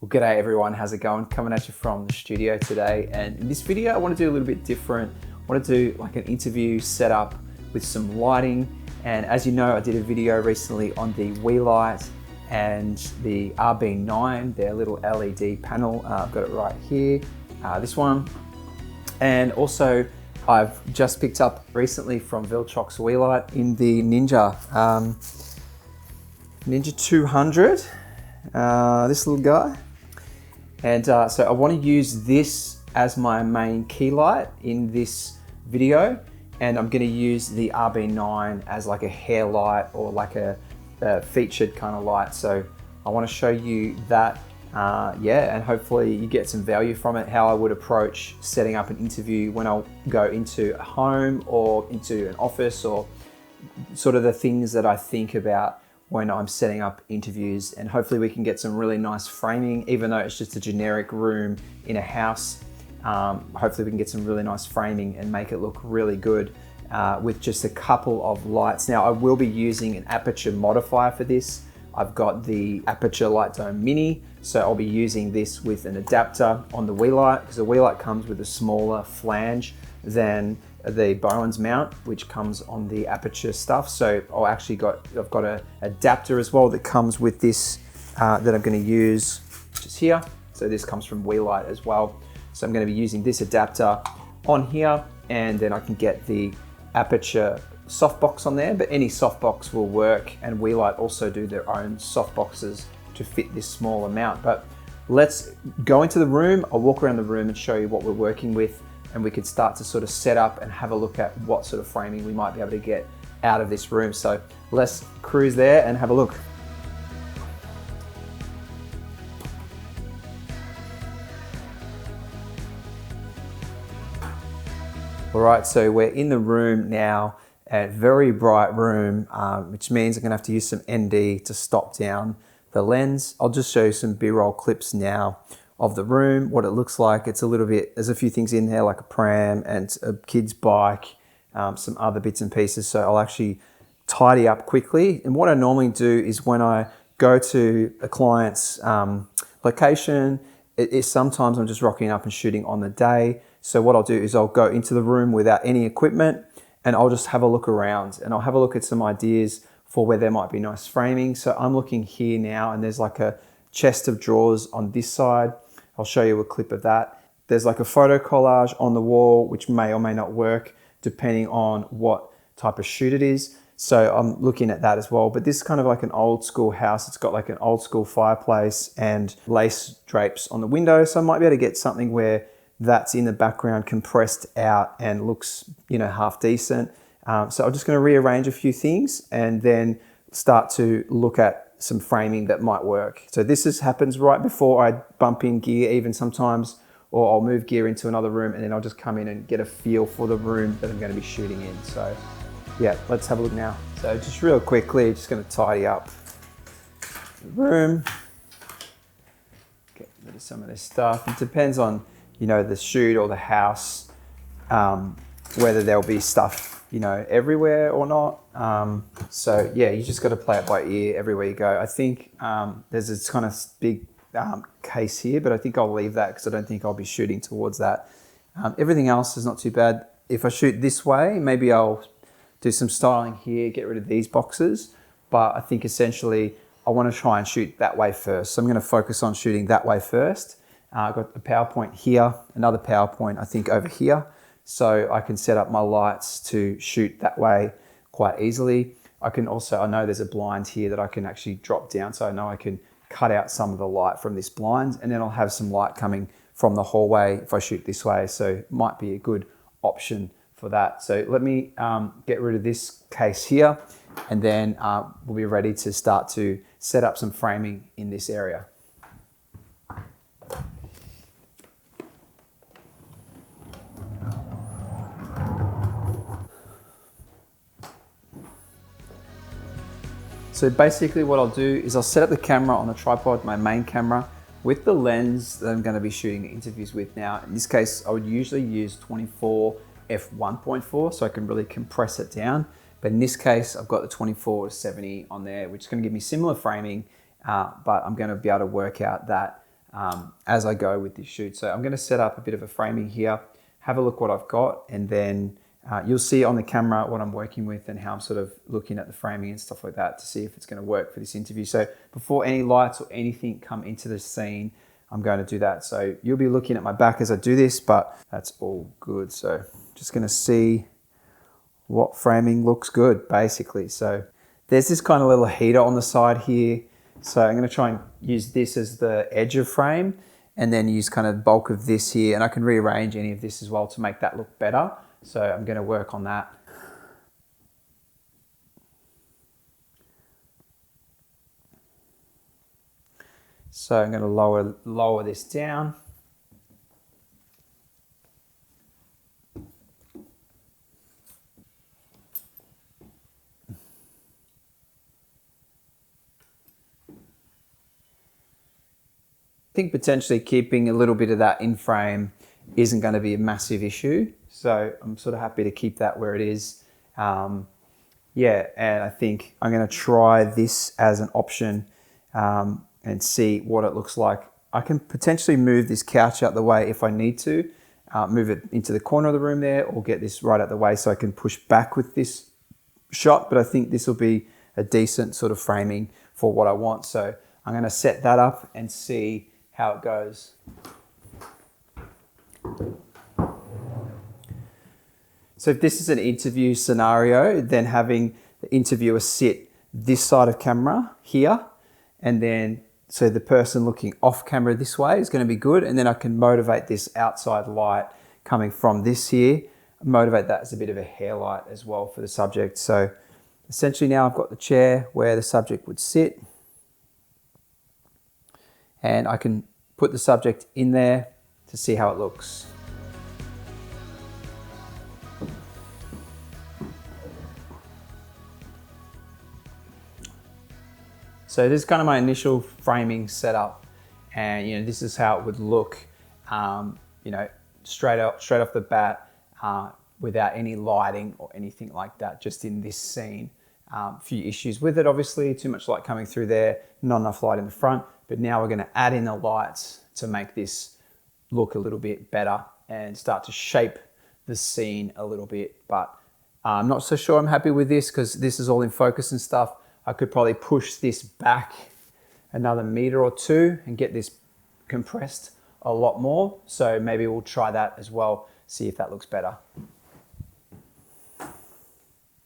Well, g'day everyone, how's it going? Coming at you from the studio today, and in this video I want to do a little bit different. I want to do like an interview setup with some lighting, and as you know I did a video recently on the Weeylite and the RB9, their little LED panel. I've got it right here, this one, and also I've just picked up recently from Viltrox Weeylite in the Ninja, Ninja 200, this little guy. And so I want to use this as my main key light in this video, and I'm going to use the RB9 as like a hair light or like a featured kind of light. So I want to show you that, yeah, and hopefully you get some value from it, how I would approach setting up an interview when I'll go into a home or into an office, or sort of the things that I think about when I'm setting up interviews, and hopefully we can get some really nice framing, even though it's just a generic room in a house. Hopefully we can get some really nice framing and make it look really good with just a couple of lights. Now I will be using an aperture modifier for this. I've got the Aperture Light Dome Mini, so I'll be using this with an adapter on the Weeylite, because the Weeylite comes with a smaller flange than the Bowens mount, which comes on the aperture stuff. So I've got an adapter as well that comes with this that I'm going to use just here. So this comes from Weeylite as well. So I'm going to be using this adapter on here, and then I can get the aperture softbox on there, but any softbox will work, and Weeylite also do their own softboxes to fit this smaller mount. But let's go into the room. I'll walk around the room and show you what we're working with, and we could start to sort of set up and have a look at what sort of framing we might be able to get out of this room. So let's cruise there and have a look. All right, so we're in the room now, a very bright room, which means I'm gonna have to use some ND to stop down the lens. I'll just show you some B-roll clips now of the room, what it looks like. It's a little bit, there's a few things in there like a pram and a kid's bike, some other bits and pieces. So I'll actually tidy up quickly. And what I normally do is when I go to a client's location, sometimes I'm just rocking up and shooting on the day. So what I'll do is I'll go into the room without any equipment, and I'll just have a look around, and I'll have a look at some ideas for where there might be nice framing. So I'm looking here now, and there's like a chest of drawers on this side. I'll show you a clip of that. There's like a photo collage on the wall, which may or may not work depending on what type of shoot it is. So I'm looking at that as well. But this is kind of like an old school house. It's got like an old school fireplace and lace drapes on the window. So I might be able to get something where that's in the background compressed out and looks, you know, half decent. So I'm just gonna rearrange a few things and then start to look at some framing that might work. So this happens right before I bump in gear even sometimes, or I'll move gear into another room, and then I'll just come in and get a feel for the room that I'm gonna be shooting in. So yeah, let's have a look now. So just real quickly, just gonna tidy up the room, get rid of some of this stuff. It depends on, you know, the shoot or the house, whether there'll be stuff, you know, everywhere or not. So yeah, you just got to play it by ear everywhere you go. I think there's this kind of big case here, but I think I'll leave that because I don't think I'll be shooting towards that. Everything else is not too bad. If I shoot this way, maybe I'll do some styling here, get rid of these boxes. But I think essentially I want to try and shoot that way first. So I'm going to focus on shooting that way first. I've got a PowerPoint here, another PowerPoint I think over here. So I can set up my lights to shoot that way quite easily. I know there's a blind here that I can actually drop down, so I know I can cut out some of the light from this blind, and then I'll have some light coming from the hallway if I shoot this way. So it might be a good option for that. So let me get rid of this case here, and then we'll be ready to start to set up some framing in this area. So basically what I'll do is I'll set up the camera on the tripod, my main camera, with the lens that I'm going to be shooting interviews with now. In this case, I would usually use 24 f1.4 so I can really compress it down. But in this case, I've got the 24 to 70 on there, which is going to give me similar framing, but I'm going to be able to work out that as I go with this shoot. So I'm going to set up a bit of a framing here, have a look what I've got, and then you'll see on the camera what I'm working with and how I'm sort of looking at the framing and stuff like that to see if it's going to work for this interview. So before any lights or anything come into the scene, I'm going to do that. So you'll be looking at my back as I do this, but that's all good. So just going to see what framing looks good, basically. So there's this kind of little heater on the side here. So I'm going to try and use this as the edge of frame and then use kind of bulk of this here. And I can rearrange any of this as well to make that look better. So I'm going to work on that. So I'm going to lower this down. I think potentially keeping a little bit of that in frame isn't going to be a massive issue. So I'm sort of happy to keep that where it is. Yeah, and I think I'm going to try this as an option and see what it looks like. I can potentially move this couch out the way if I need to, move it into the corner of the room there, or get this right out the way so I can push back with this shot. But I think this will be a decent sort of framing for what I want. So I'm going to set that up and see how it goes. So if this is an interview scenario, then having the interviewer sit this side of camera here, and then so the person looking off camera this way is going to be good. And then I can motivate this outside light coming from this here, motivate that as a bit of a hair light as well for the subject. So essentially now I've got the chair where the subject would sit, and I can put the subject in there to see how it looks. So this is kind of my initial framing setup, and this is how it would look, straight off the bat, without any lighting or anything like that, just in this scene. A few issues with it, obviously, too much light coming through there, not enough light in the front, but now we're going to add in the lights to make this look a little bit better and start to shape the scene a little bit. But I'm not so sure I'm happy with this because this is all in focus and stuff. I could probably push this back another meter or two and get this compressed a lot more. So maybe we'll try that as well, see if that looks better.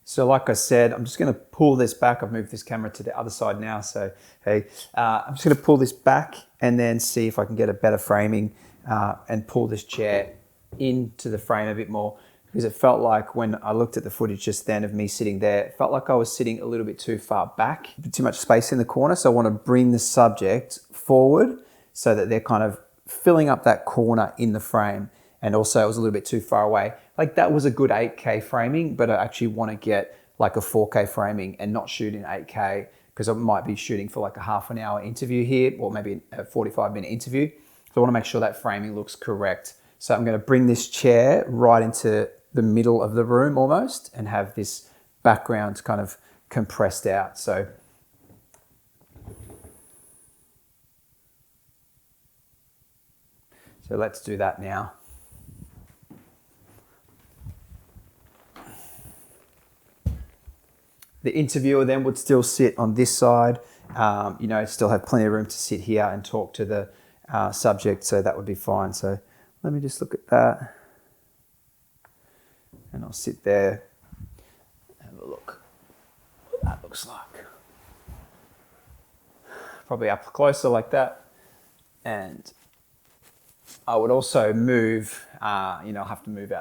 So like I said, I'm just going to pull this back. I've moved this camera to the other side now. So hey, I'm just going to pull this back and then see if I can get a better framing and pull this chair into the frame a bit more. Because it felt like when I looked at the footage just then of me sitting there, it felt like I was sitting a little bit too far back, too much space in the corner. So I want to bring the subject forward so that they're kind of filling up that corner in the frame. And also it was a little bit too far away. Like that was a good 8K framing, but I actually want to get like a 4K framing and not shoot in 8K because I might be shooting for like a half an hour interview here, or maybe a 45-minute interview. So I want to make sure that framing looks correct. So I'm going to bring this chair right into the middle of the room almost and have this background kind of compressed out. So let's do that now. The interviewer then would still sit on this side, still have plenty of room to sit here and talk to the subject, so that would be fine. So let me just look at that. And I'll sit there, have a look what that looks like. Probably up closer like that. And I would also move, I'll have to move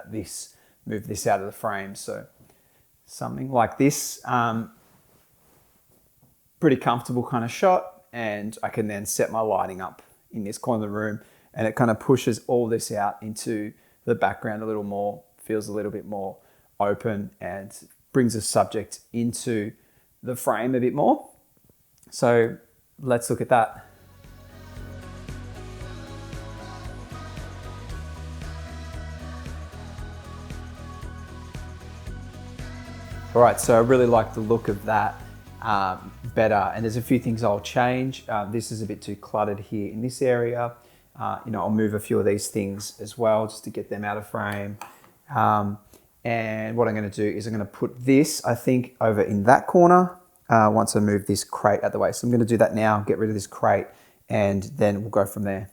this out of the frame. So something like this, pretty comfortable kind of shot. And I can then set my lighting up in this corner of the room, and it kind of pushes all this out into the background a little more, feels a little bit more open and brings the subject into the frame a bit more. So let's look at that. All right, so I really like the look of that. better. And there's a few things I'll change. This is a bit too cluttered here in this area. You know, I'll move a few of these things as well just to get them out of frame. And what I'm going to do is I'm going to put this, I think, over in that corner once I move this crate out of the way. So I'm going to do that now, get rid of this crate, and then we'll go from there.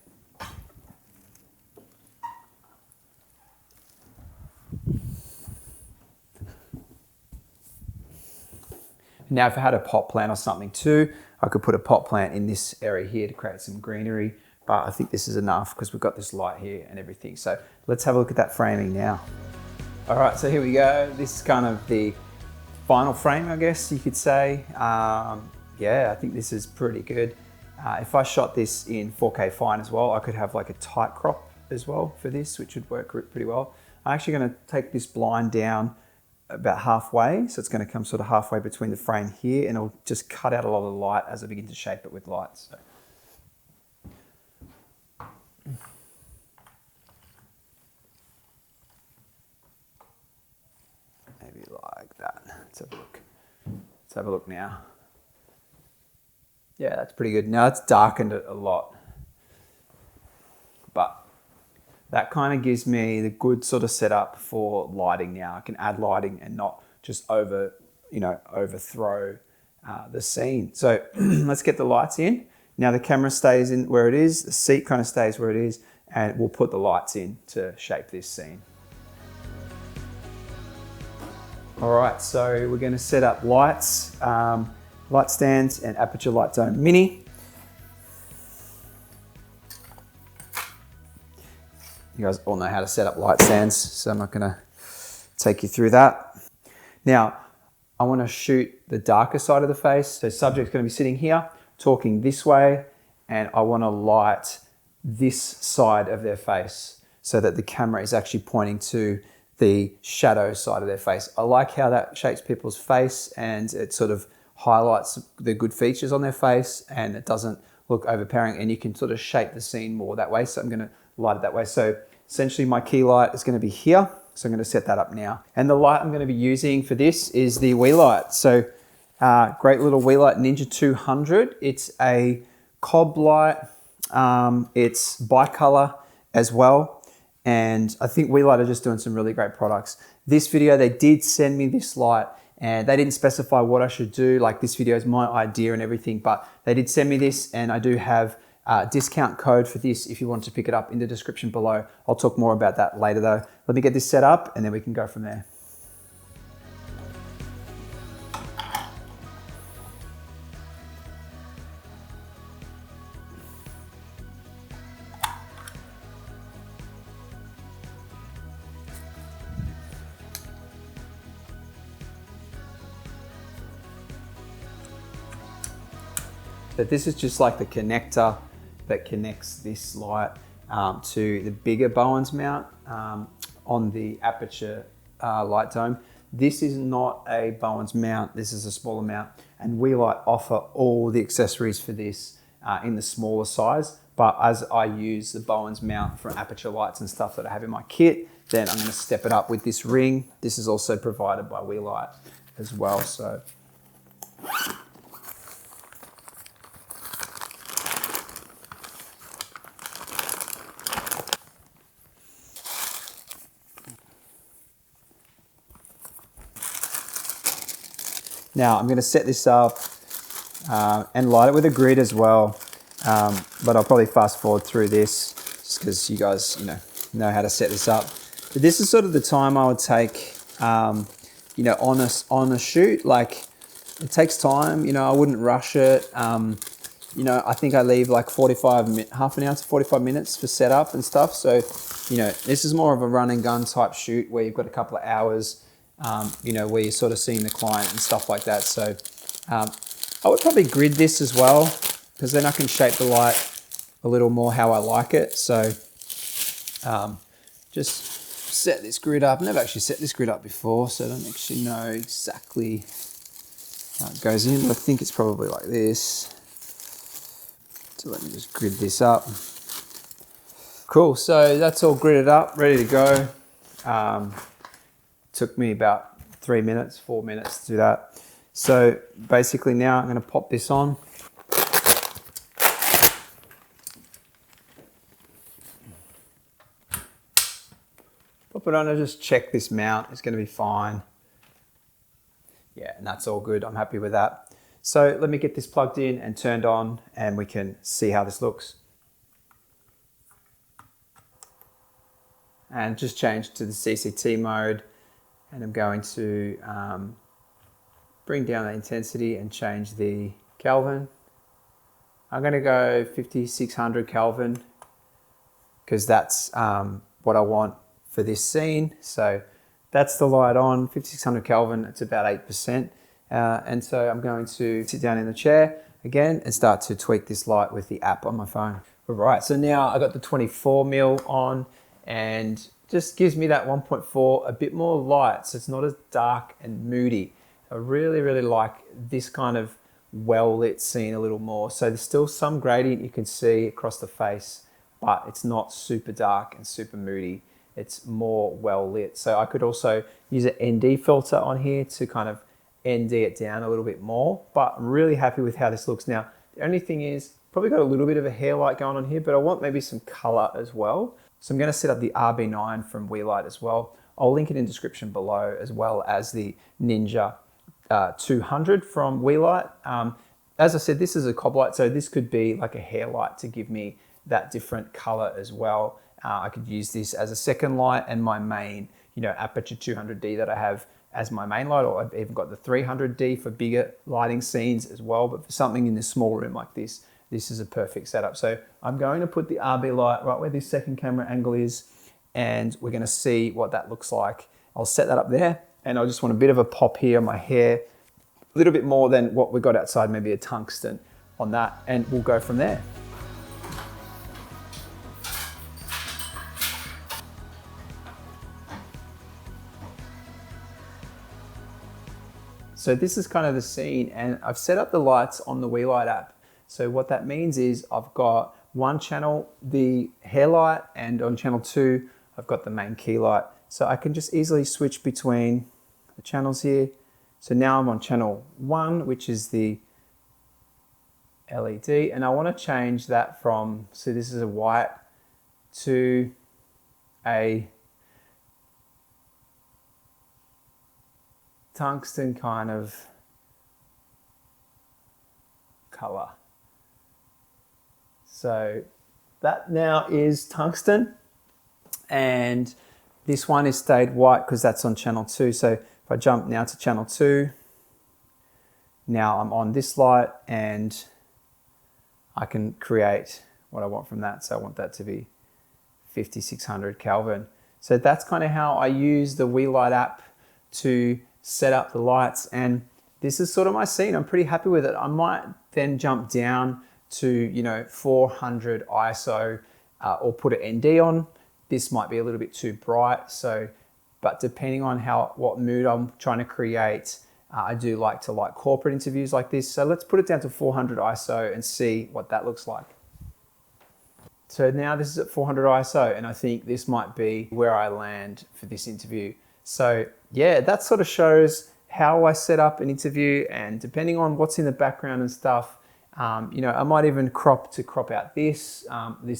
Now, if I had a pot plant or something too, I could put a pot plant in this area here to create some greenery, but I think this is enough because we've got this light here and everything. So let's have a look at that framing now. All right, so here we go. This is kind of the final frame, I guess you could say. Yeah, I think this is pretty good. If I shot this in 4K fine as well, I could have like a tight crop as well for this, which would work pretty well. I'm actually gonna take this blind down about halfway, so it's going to come sort of halfway between the frame here, and it'll just cut out a lot of the light as I begin to shape it with light. So. Maybe like that. Let's have a look. Let's have a look now. Yeah, that's pretty good. Now it's darkened it a lot, but that kind of gives me the good sort of setup for lighting now. I can add lighting and not just overthrow the scene. So let's get the lights in. Now the camera stays in where it is, the seat kind of stays where it is, and we'll put the lights in to shape this scene. All right, so we're gonna set up lights, light stands and aperture light dome mini. You guys all know how to set up light stands, so I'm not gonna take you through that. Now, I wanna shoot the darker side of the face. So subject's gonna be sitting here, talking this way, and I wanna light this side of their face so that the camera is actually pointing to the shadow side of their face. I like how that shapes people's face, and it sort of highlights the good features on their face, and it doesn't look overpowering, and you can sort of shape the scene more that way. So I'm gonna light it that way. So essentially my key light is going to be here. So I'm going to set that up now. And the light I'm going to be using for this is the Weeylite. So great little Weeylite Ninja 200. It's a cob light. It's bicolor as well. And I think Weeylite are just doing some really great products. This video, they did send me this light and they didn't specify what I should do. Like, this video is my idea and everything, but they did send me this, and I do have discount code for this if you want to pick it up in the description below. I'll talk more about that later though. Let me get this set up and then we can go from there. So this is just like the connector that connects this light to the bigger Bowens mount on the aperture light dome. This is not a Bowens mount, this is a smaller mount, and Weeylite offer all the accessories for this in the smaller size. But as I use the Bowens mount for aperture lights and stuff that I have in my kit, then I'm going to step it up with this ring. This is also provided by Weeylite as well. So now I'm going to set this up and light it with a grid as well, but I'll probably fast forward through this just because you guys know how to set this up. But this is sort of the time I would take on a shoot. Like, it takes time, I wouldn't rush it. I think I leave like half an hour to 45 minutes for setup and stuff. So this is more of a run and gun type shoot where you've got a couple of hours where you're sort of seeing the client and stuff like that. So I would probably grid this as well, because then I can shape the light a little more how I like it. So just set this grid up. I've never actually set this grid up before, so I don't actually know exactly how it goes in, but I think it's probably like this. So let me just grid this up. Cool, so that's all gridded up, ready to go. Took me about 4 minutes to do that. So basically now I'm going to pop this on. Pop it on and just check this mount. It's going to be fine. Yeah, and that's all good. I'm happy with that. So let me get this plugged in and turned on and we can see how this looks. And just change to the CCT mode. And I'm going to bring down the intensity and change the Kelvin. I'm going to go 5600 Kelvin because that's what I want for this scene. So that's the light on, 5600 Kelvin, it's about 8%. And so I'm going to sit down in the chair again and start to tweak this light with the app on my phone. All right, so now I got the 24mm on and just gives me that 1.4, a bit more light, so it's not as dark and moody. I really, really like this kind of well-lit scene a little more. So there's still some gradient you can see across the face, but it's not super dark and super moody. It's more well-lit. So I could also use an ND filter on here to kind of ND it down a little bit more, but I'm really happy with how this looks. Now, the only thing is, probably got a little bit of a hair light going on here, but I want maybe some color as well. So I'm going to set up the RB9 from Weeylite as well. I'll link it in the description below, as well as the Ninja 200 from Weeylite. As I said, this is a cob light, so this could be like a hair light to give me that different color as well. I could use this as a second light and my main, aperture 200D that I have as my main light, or I've even got the 300D for bigger lighting scenes as well. But for something in this small room like this, this is a perfect setup. So I'm going to put the RB light right where this second camera angle is, and we're going to see what that looks like. I'll set that up there, and I just want a bit of a pop here on my hair, a little bit more than what we got outside, maybe a tungsten on that, and we'll go from there. So this is kind of the scene, and I've set up the lights on the Weeylite app. So what that means is I've got one channel, the hair light, and on channel 2, I've got the main key light. So I can just easily switch between the channels here. So now I'm on channel 1, which is the LED, and I want to change that from, so this is a white, to a tungsten kind of color. So that now is tungsten, and this one is stayed white because that's on channel 2. So if I jump now to channel 2, now I'm on this light and I can create what I want from that. So I want that to be 5600 Kelvin. So that's kind of how I use the Weeylite app to set up the lights, and this is sort of my scene. I'm pretty happy with it. I might then jump down to 400 ISO or put an ND on. This might be a little bit too bright, so but depending on what mood I'm trying to create, I do like to light corporate interviews like this. So let's put it down to 400 ISO and see what that looks like. So now this is at 400 ISO, and I think this might be where I land for this interview. So yeah, that sort of shows how I set up an interview, and depending on what's in the background and stuff, I might even crop out this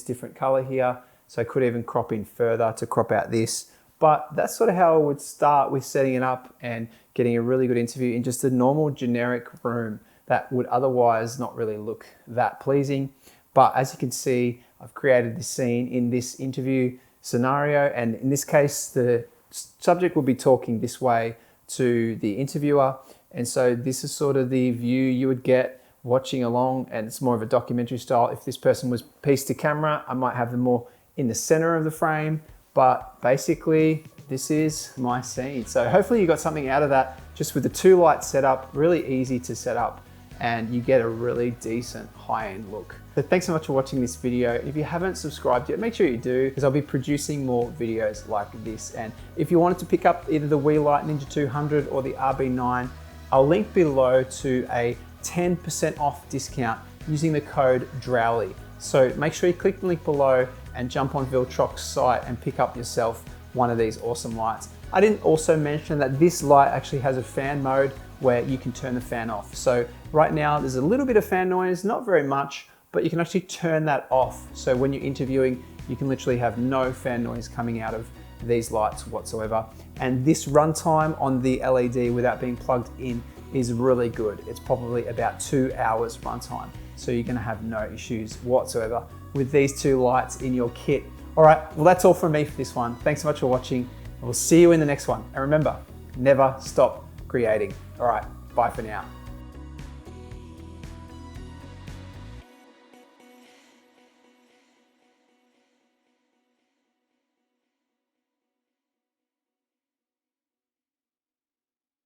different color here. So I could even crop in further to crop out this. But that's sort of how I would start with setting it up and getting a really good interview in just a normal generic room that would otherwise not really look that pleasing. But as you can see, I've created this scene in this interview scenario, and in this case, the subject will be talking this way to the interviewer. And so this is sort of the view you would get watching along, and it's more of a documentary style. If this person was pieced to camera, I might have them more in the center of the frame, but basically this is my scene. So hopefully you got something out of that, just with the 2 lights set up, really easy to set up, and you get a really decent high-end look. So thanks so much for watching this video. If you haven't subscribed yet, make sure you do, because I'll be producing more videos like this. And if you wanted to pick up either the Weeylite Ninja 200 or the RB9, I'll link below to a 10% off discount using the code DROWLY. So make sure you click the link below and jump on Viltrox site and pick up yourself one of these awesome lights. I didn't also mention that this light actually has a fan mode, where you can turn the fan off. So right now there's a little bit of fan noise, not very much, but you can actually turn that off. So when you're interviewing, you can literally have no fan noise coming out of these lights whatsoever. And this runtime on the LED without being plugged in is really good. It's probably about 2 hours runtime. So you're gonna have no issues whatsoever with these two lights in your kit. All right, well that's all from me for this one. Thanks so much for watching. We'll see you in the next one. And remember, never stop creating. All right, bye for now.